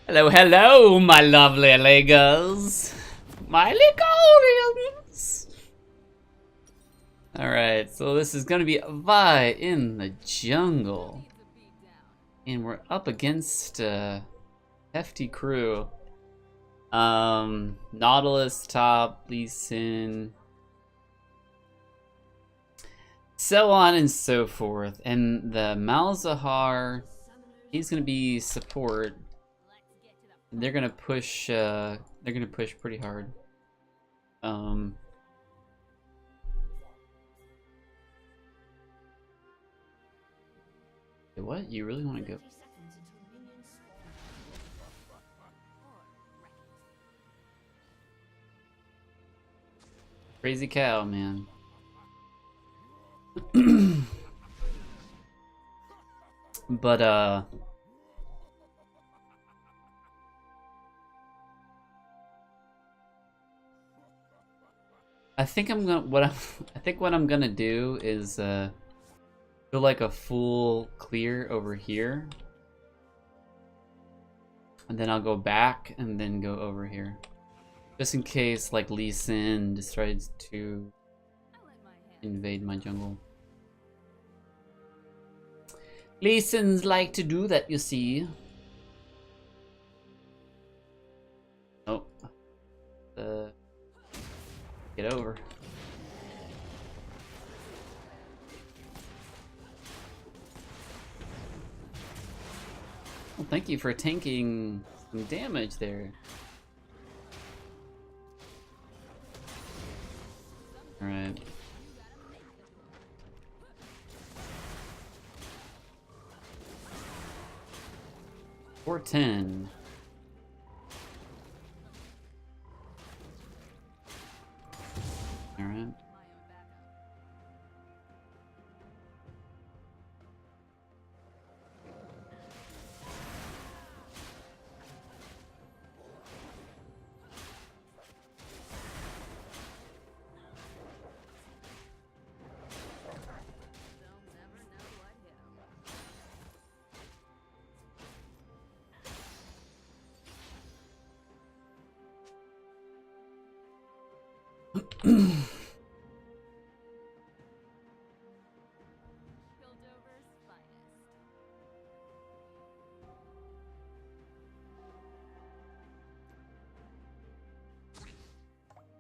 Hello, hello, my lovely Legos. My Legorians. Alright, so this is gonna be Vi in the jungle. And we're up against a hefty crew. Nautilus top, Lee Sin. So on and so forth. And the Malzahar, he's gonna be support. They're gonna push pretty hard. What? You really want to go? Crazy cow, man. But I think what I'm gonna do is do like a full clear over here, and then I'll go back and then go over here, just in case like Lee Sin decides to invade my jungle. Lee Sins like to do that, you see. Oh, get over. Well, thank you for tanking some damage there. Alright. $410. Alright.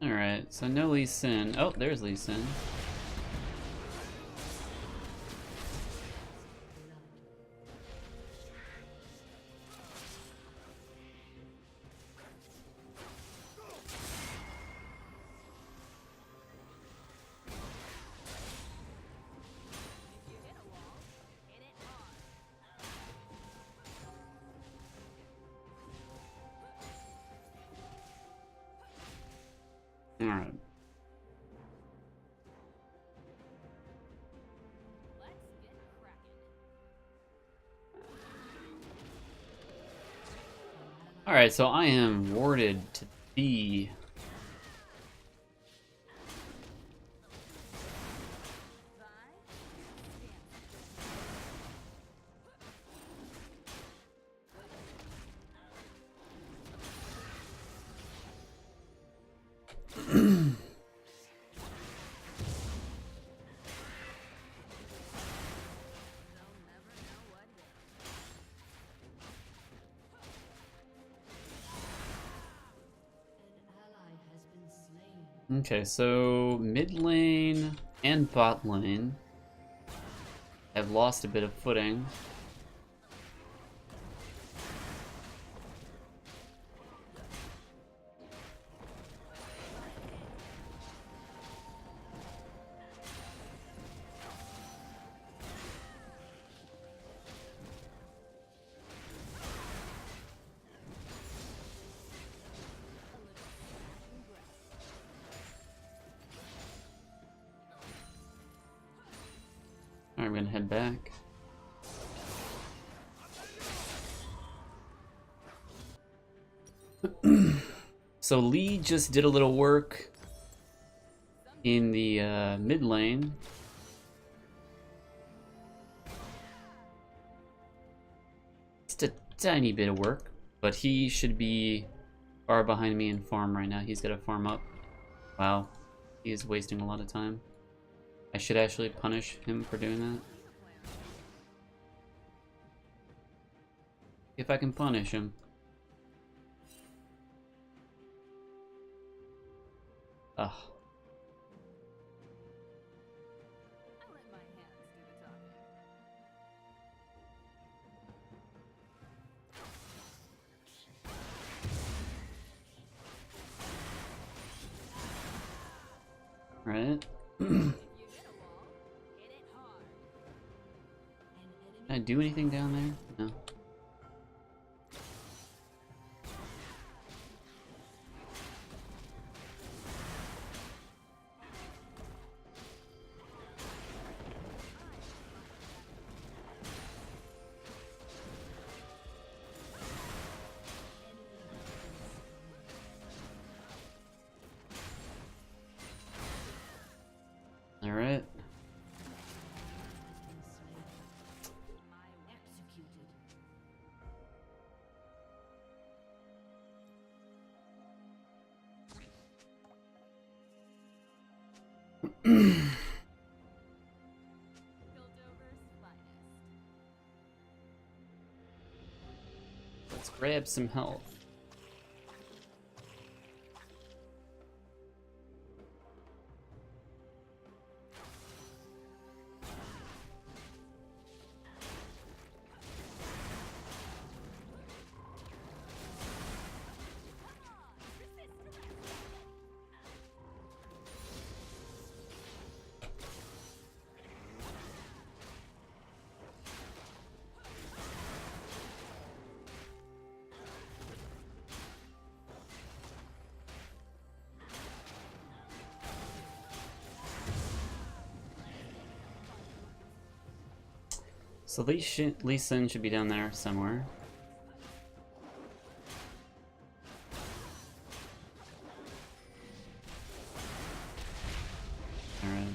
Alright, so no Lee Sin. Oh, there's Lee Sin. Alright. Alright, so I am warded to B. Okay, so mid lane and bot lane have lost a bit of footing. Alright, I'm gonna head back. So Lee just did a little work in the mid lane. Just a tiny bit of work, But he should be far behind me in farm right now. He's got to farm up. Wow. He is wasting a lot of time. I should actually punish him for doing that. If I can punish him. Ugh. Right. Can I do anything down there? No. All right. Let's grab some health. So Lee Sin should be down there somewhere. Alright.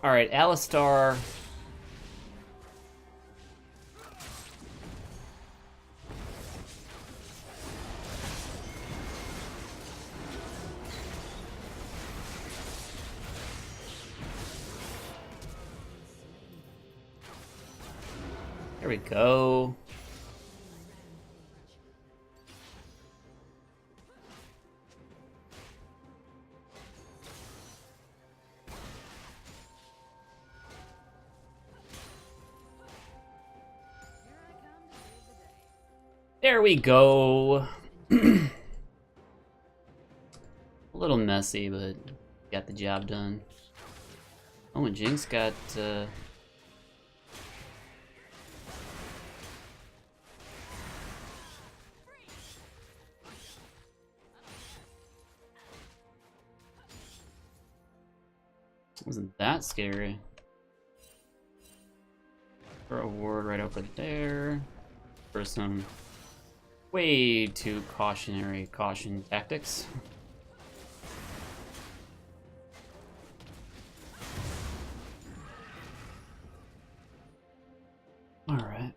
Alright, Alistar. There we go. There we go. A little messy, but got the job done. Oh, and Jinx got wasn't that scary. Throw a ward right over there for some way too caution tactics. All right.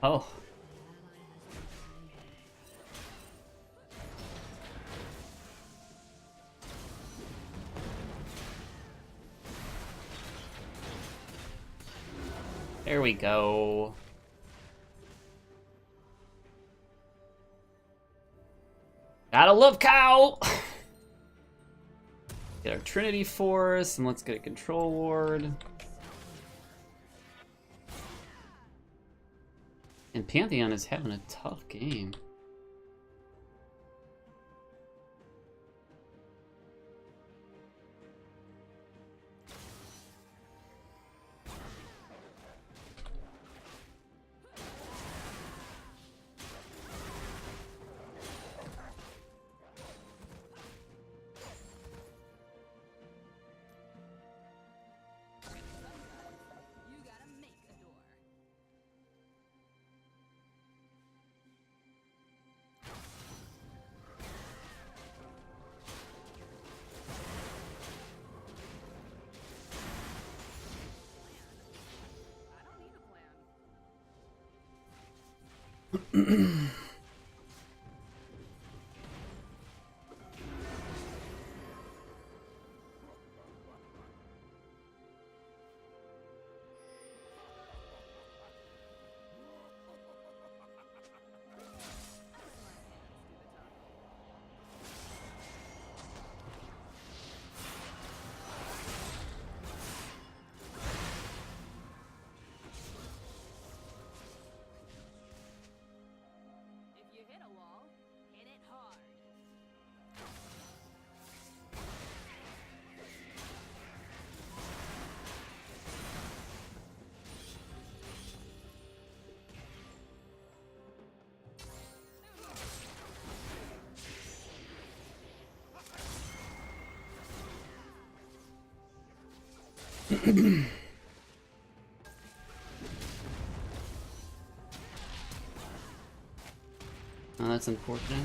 Oh. There we go. Gotta love cow! Get our Trinity Force, and let's get a control ward. And Pantheon is having a tough game. Oh, that's unfortunate.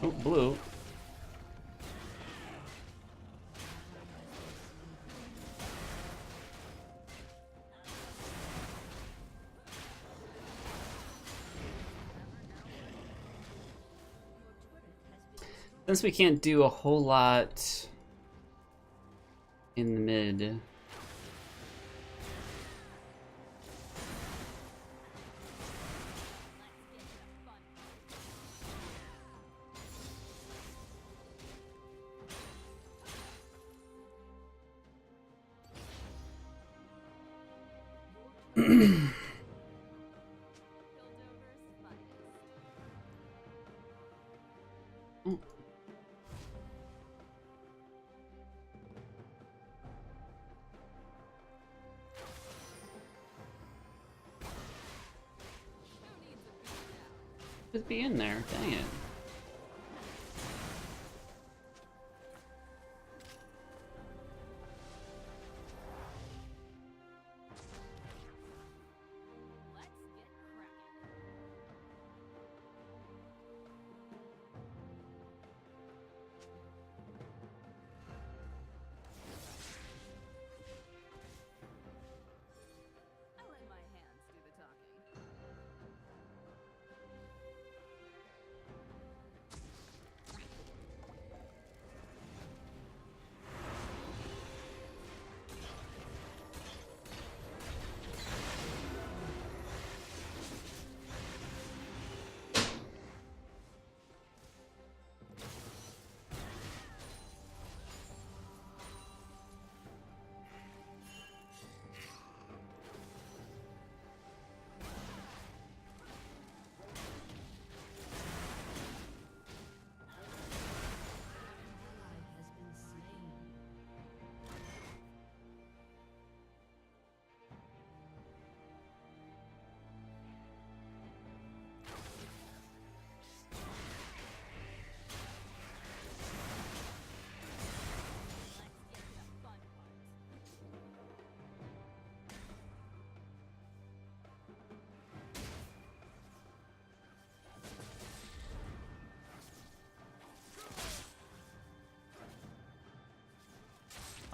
Oh, blue. Since we can't do a whole lot in the mid. Just be in there, dang it.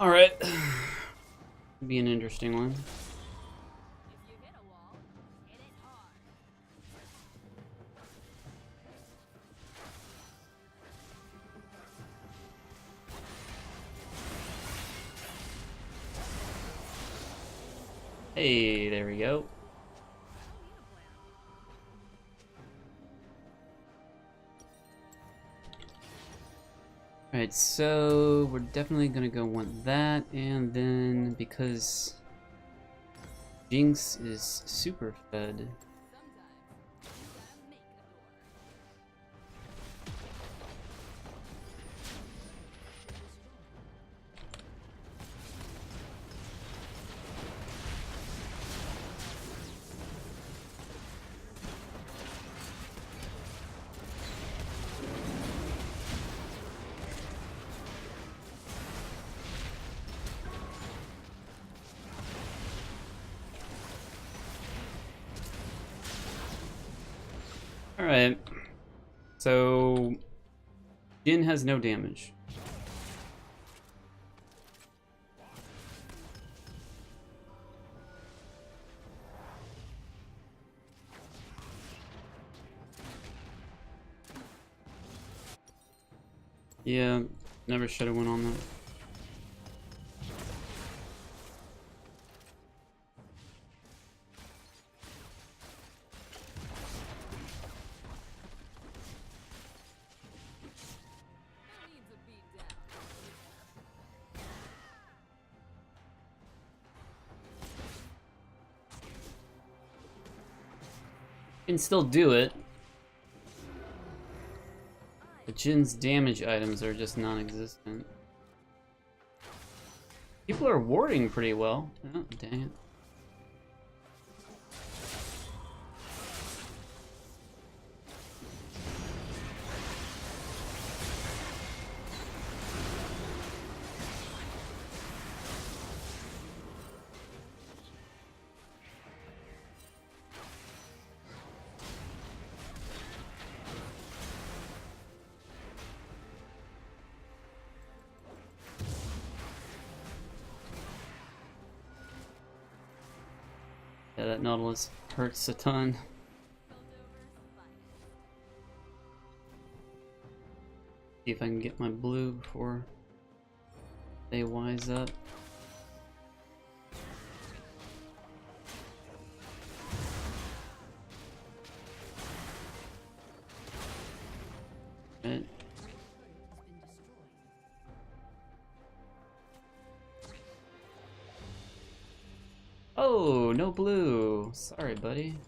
Alright. Be an interesting one. Hey, there we go. Alright, so we're definitely gonna go want that, and then because Jinx is super fed. Alright, so Jin has no damage. Yeah, never should have went on that. Can still do it. But Jin's damage items are just non-existent. People are warding pretty well. Oh, dang it. Yeah, that Nautilus hurts a ton. See if I can get my blue before they wise up. Right. Oh, no blue. Sorry, buddy.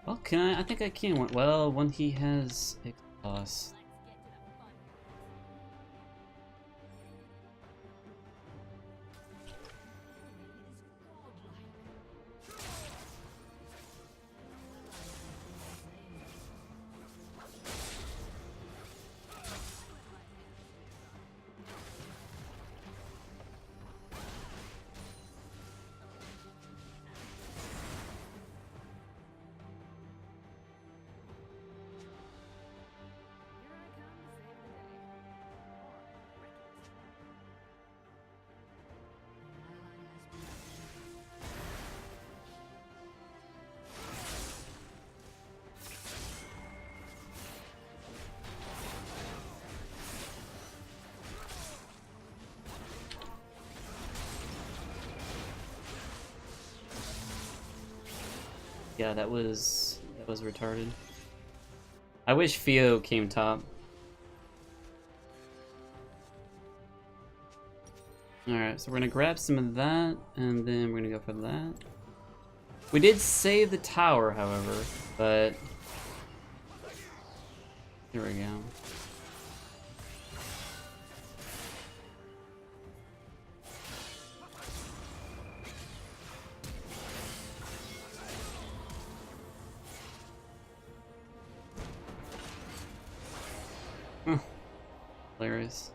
Well, can I? I think I can. Well, when he has exhaust. Yeah, that was retarded. I wish Fio came top. Alright, so we're gonna grab some of that, and then we're gonna go for that. We did save the tower, however, but... Here we go. Hilarious.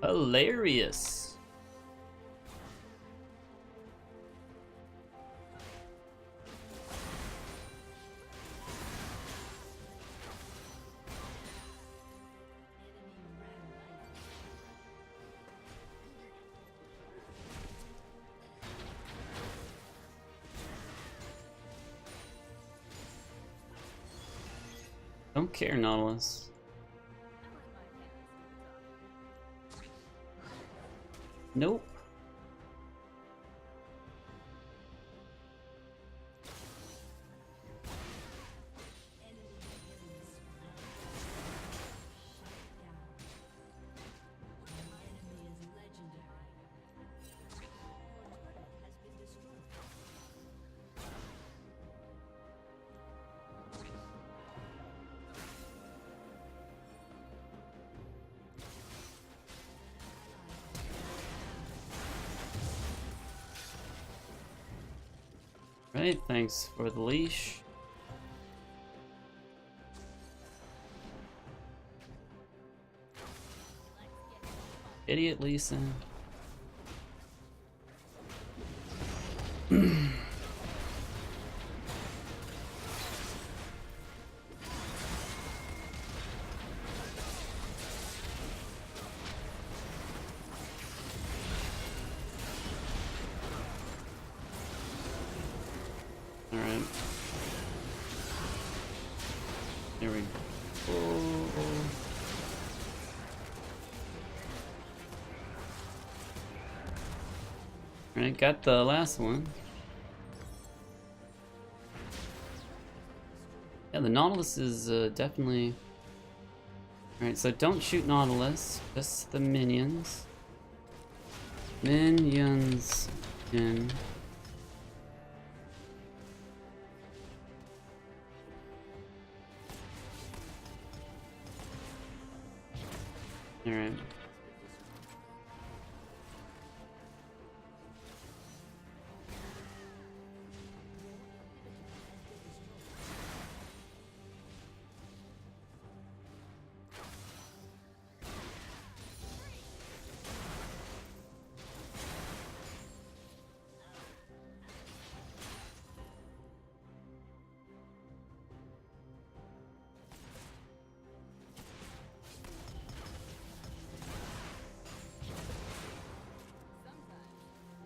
Hilarious. Don't care, Nautilus. Nope. Right, thanks for the leash. Idiot Lisa. Alright. There we go. Alright, got the last one. Yeah, the Nautilus is definitely... Alright, so don't shoot Nautilus, just the minions. Minions in... Alright.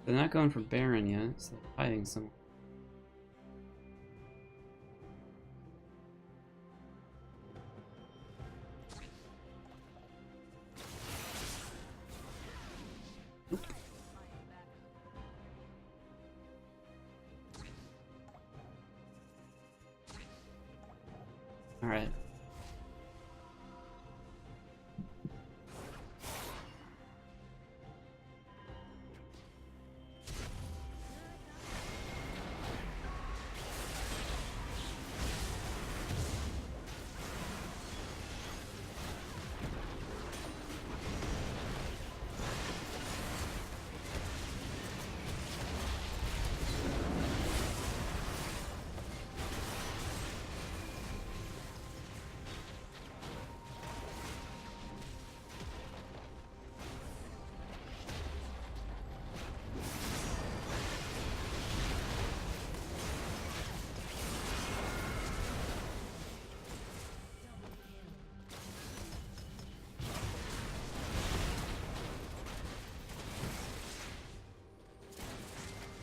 They're not going for Baron yet, so they're fighting someone. Oop. All right.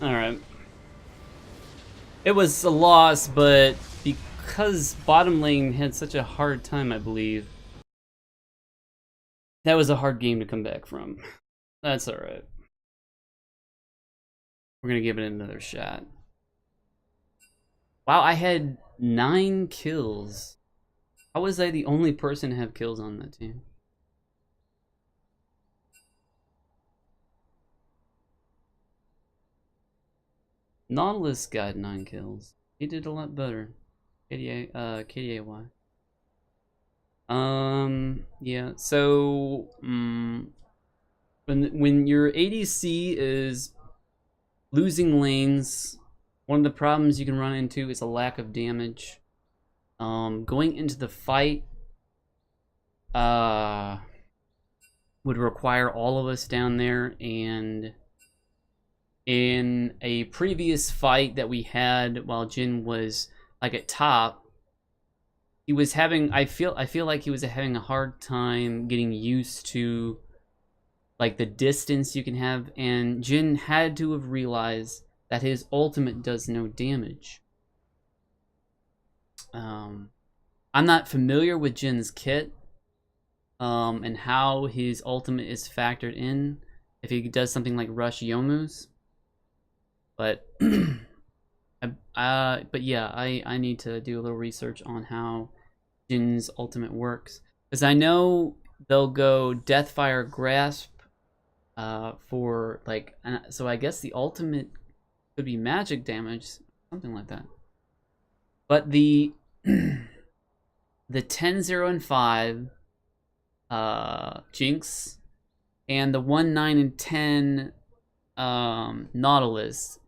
Alright. It was a loss, but because bottom lane had such a hard time, I believe, that was a hard game to come back from. That's alright. We're gonna give it another shot. Wow, I had 9 kills. How was I the only person to have kills on that team? Nautilus got 9 kills. He did a lot better. KDAY. Yeah, so, when your ADC is losing lanes, one of the problems you can run into is a lack of damage. Going into the fight, would require all of us down there, and in a previous fight that we had while Jin was like at top, he was having I feel like he was having a hard time getting used to like the distance you can have, and Jin had to have realized that his ultimate does no damage. I'm not familiar with Jin's kit and how his ultimate is factored in if he does something like rush Yomu's. But but yeah, I need to do a little research on how Jin's ultimate works, because I know they'll go Deathfire Grasp for like, so I guess the ultimate could be magic damage, something like that. But the the 10, 0, and 5 Jinx and the 1, 9, and 10 Nautilus,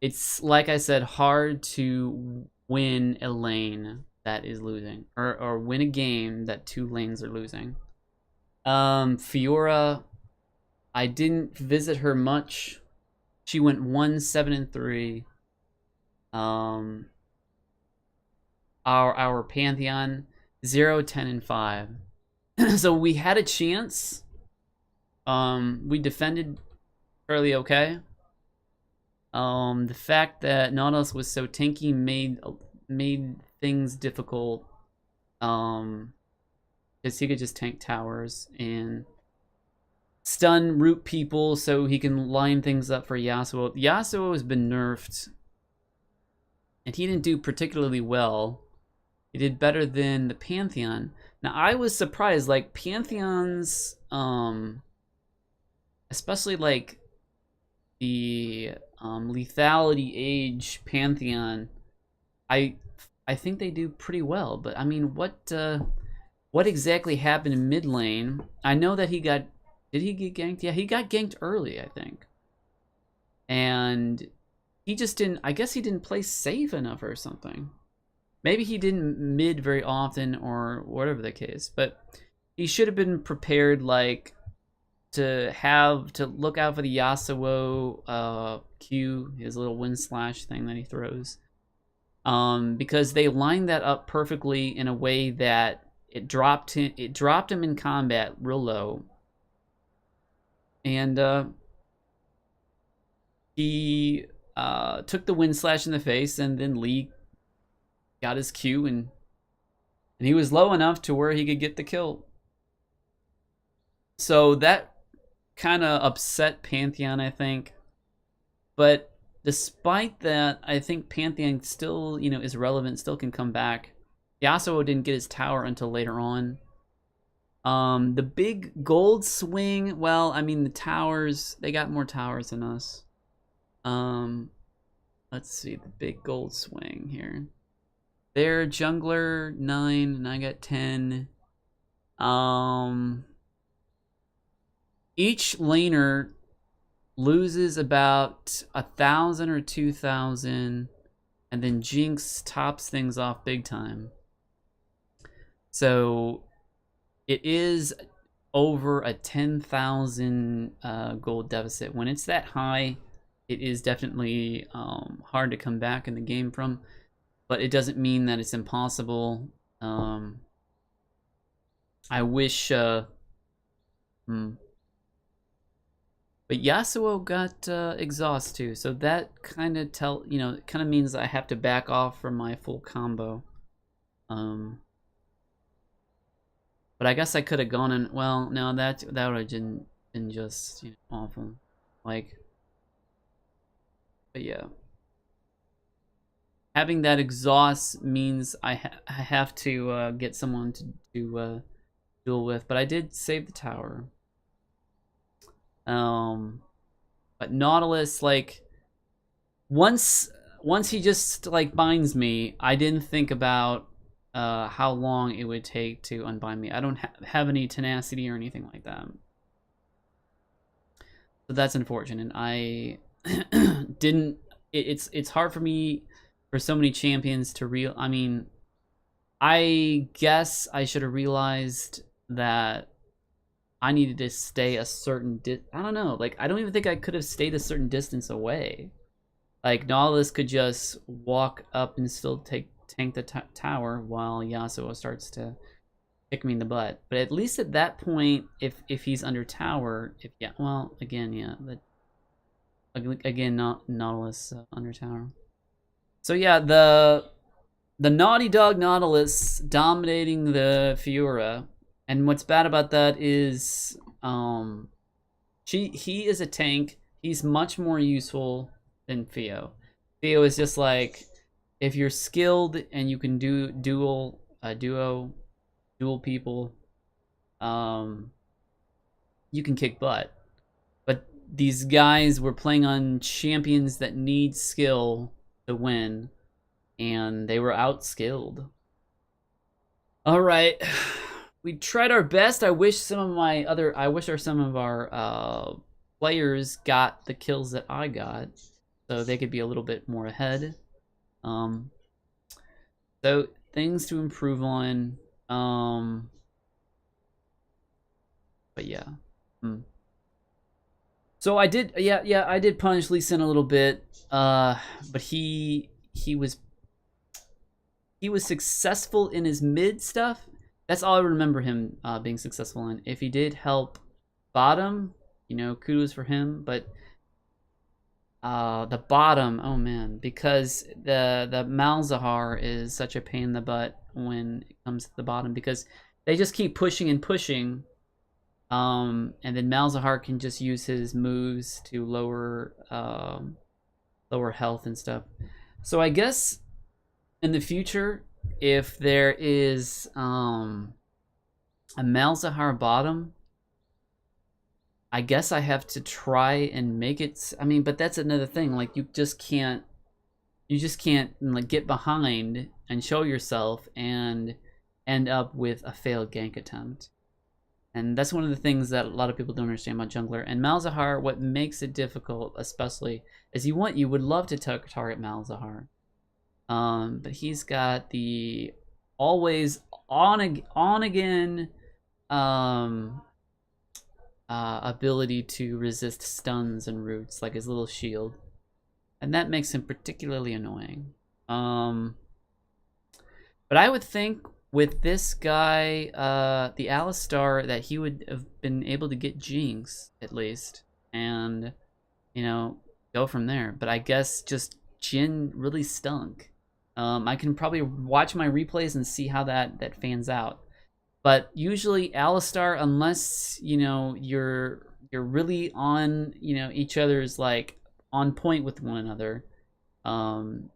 it's like I said, hard to win a lane that is losing, or win a game that 2 lanes are losing. Fiora, I didn't visit her much. She went 1, 7, and 3. Our Pantheon 0, 10, and 5. So we had a chance. We defended fairly okay. The fact that Nautilus was so tanky made things difficult. Because he could just tank towers and stun root people so he can line things up for Yasuo. Yasuo has been nerfed, and he didn't do particularly well. He did better than the Pantheon. Now I was surprised, like Pantheons, especially like the lethality age Pantheon, I think they do pretty well. But I mean, what exactly happened in mid lane? I know that he got, did he get ganked? Yeah, he got ganked early, I think. And he just didn't, I guess he didn't play safe enough or something. Maybe he didn't mid very often or whatever the case, but he should have been prepared, like, to look out for the Yasuo Q, his little wind slash thing that he throws. Because they lined that up perfectly in a way that it dropped him in combat real low. And he took the wind slash in the face, and then Lee got his Q, and he was low enough to where he could get the kill. So that kind of upset Pantheon, I think. But despite that, I think Pantheon still, you know, is relevant, still can come back. Yasuo didn't get his tower until later on. The big gold swing, well, I mean, the towers, they got more towers than us. Let's see, the big gold swing here. They're jungler 9, and I got 10. Each laner loses about 1,000 or 2,000, and then Jinx tops things off big time. So it is over a 10,000 gold deficit. When it's that high, it is definitely hard to come back in the game from, but it doesn't mean that it's impossible. I wish but Yasuo got exhaust too, so that kind of means I have to back off from my full combo. But I guess I could have gone in. Well, no, that would have been just, you know, awful. Like, but yeah, having that exhaust means I have to get someone to duel with. But I did save the tower. But Nautilus, like, once he just like binds me, I didn't think about how long it would take to unbind me. I don't have any tenacity or anything like that, so that's unfortunate. I didn't. It's hard for me, for so many champions, to I mean, I guess I should have realized that I needed to stay a certain I don't know. Like, I don't even think I could have stayed a certain distance away. Like, Nautilus could just walk up and still tank the tower while Yasuo starts to kick me in the butt. But at least at that point, if he's under tower, well, again, yeah, but again, not Nautilus under tower. So yeah, the Naughty Dog Nautilus dominating the Fiora, and what's bad about that is he is a tank. He's much more useful than Theo. Theo is just like, if you're skilled and you can do dual people, you can kick butt. But these guys were playing on champions that need skill to win, and they were outskilled. All right, we tried our best. I wish some of our players got the kills that I got, so they could be a little bit more ahead. So things to improve on. But yeah. So I did, I did punish Lee Sin a little bit. But he was successful in his mid stuff. That's all I remember him being successful in. If he did help bottom, you know, kudos for him. But the bottom, oh man, because the Malzahar is such a pain in the butt when it comes to the bottom, because they just keep pushing and pushing, and then Malzahar can just use his moves to lower health and stuff. So I guess in the future, if there is a Malzahar bottom, I guess I have to try and make it. I mean, but that's another thing. Like, you just can't like get behind and show yourself and end up with a failed gank attempt. And that's one of the things that a lot of people don't understand about jungler. And Malzahar, what makes it difficult, especially, is you would love to target Malzahar, but he's got the always on again ability to resist stuns and roots, like his little shield, and that makes him particularly annoying. But I would think with this guy, the Alistar, that he would have been able to get Jinx at least, and, you know, go from there. But I guess just Jhin really stunk. I can probably watch my replays and see how that fans out. But usually Alistar, unless, you know, you're really on, you know, each other's, like, on point with one another, can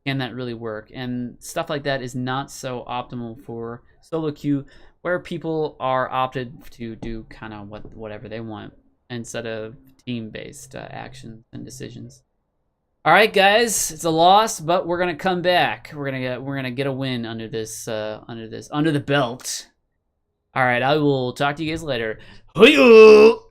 that really work? And stuff like that is not so optimal for solo queue, where people are opted to do kind of whatever they want instead of team-based actions and decisions. All right, guys, it's a loss, but we're gonna come back. We're gonna get a win under the belt. All right, I will talk to you guys later. Hey-oh!